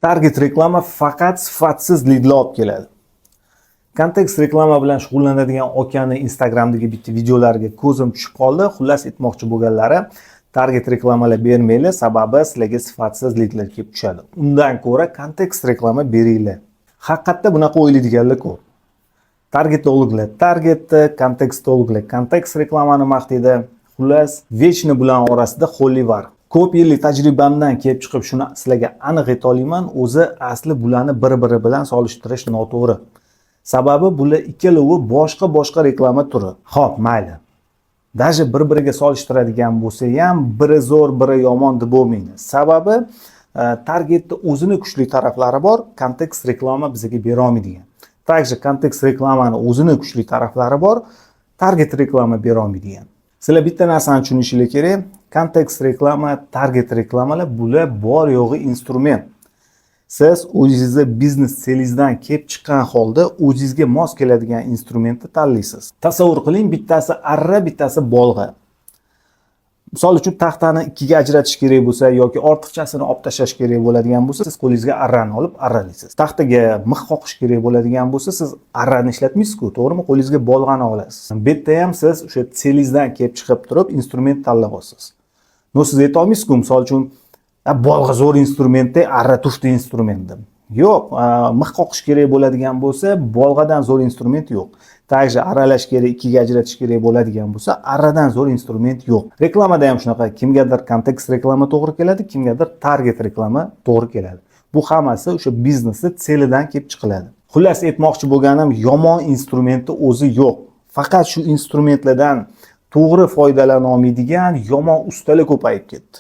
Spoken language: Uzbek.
Target reklama faqat sifatsiz lidlar olib keladi. Kontekst reklama bilan shug'ullanadigan Okani Instagramdagi bitta videolariga ko'zim tushib qoldi. Xullas aytmoqchi bo'lganlari, target reklamalar bermanglar, sababi sizlarga sifatsiz lidlar kelib tushadi. Undan ko'ra kontekst reklama beringlar. Haqiqatda bunaqa o'ylaydiganlar ko'p. Targetni ulug'lar, targetni, kontekstni ulug'lar. Kontekst reklamani maqtaydi. Xullas, vechni bilan orasida xo'rlik bor. Ko'p yillik tajribamdan kelib chiqib shuni sizlarga aniq ayta olaman, o'zi asli bularni bir-biri bilan solishtirish noto'g'ri. Sababi bular ikkalovi boshqa reklama turi. Xo'p, mayli. Даже bir-biriga solishtiradigan bo'lsa ham, biri zo'r, biri yomon deb bo'lmaydi. Sababi targetning o'zini kuchli taraflari bor, kontekst reklama bizga bera olmaydigan. Также kontekst reklamani o'zini kuchli taraflari bor, target reklama bera olmaydigan. Sizlar bitta narsani tushunishingiz kerak. Kontekst reklama, target reklamalar bular bor yo'g'i instrument. Siz o'zingizning biznes selingizdan kelib chiqqan holda o'zingizga mos keladigan instrumentni tanlaysiz. Tasavvur qiling, bittasi arra, bittasi bolg'a. Misol uchun taxtani ikkiga ajratish kerak bo'lsa yoki ortiqchasini olib tashlash kerak bo'ladigan bo'lsa, siz qo'lingizga arrani olib arralaysiz. Taxtaga mix qoqish kerak bo'ladigan bo'lsa, siz arrani ishlatmaysiz-ku, to'g'rimi? Qo'lingizga bolg'ani olasiz. Bu yerda ham siz o'sha selingizdan kelib chiqib turib instrument tanlab olasiz. Siz ayta olmaysiz-ku, misol uchun bolg'a zo'r instrumentda, arra tufti instrument deb. Yo'q, mix qoqish kerak bo'ladigan bo'lsa, bolg'adan zo'r instrument yo'q. Также arralash kerak, ikkiga ajratish kerak bo'ladigan bo'lsa, arradan zo'r instrument yo'q. Reklamada ham shunaqa, kimgadir kontekst reklama to'g'ri keladi, kimgadir target reklama to'g'ri keladi. Bu hammasi o'sha biznesning selidan kelib chiqiladi. Xullas aytmoqchi bo'lganim, yomon instrumentni o'zi yo'q. Faqat shu instrumentlardan to'g'ri foydalana olmaydigan yomon ustalar ko'payib ketdi.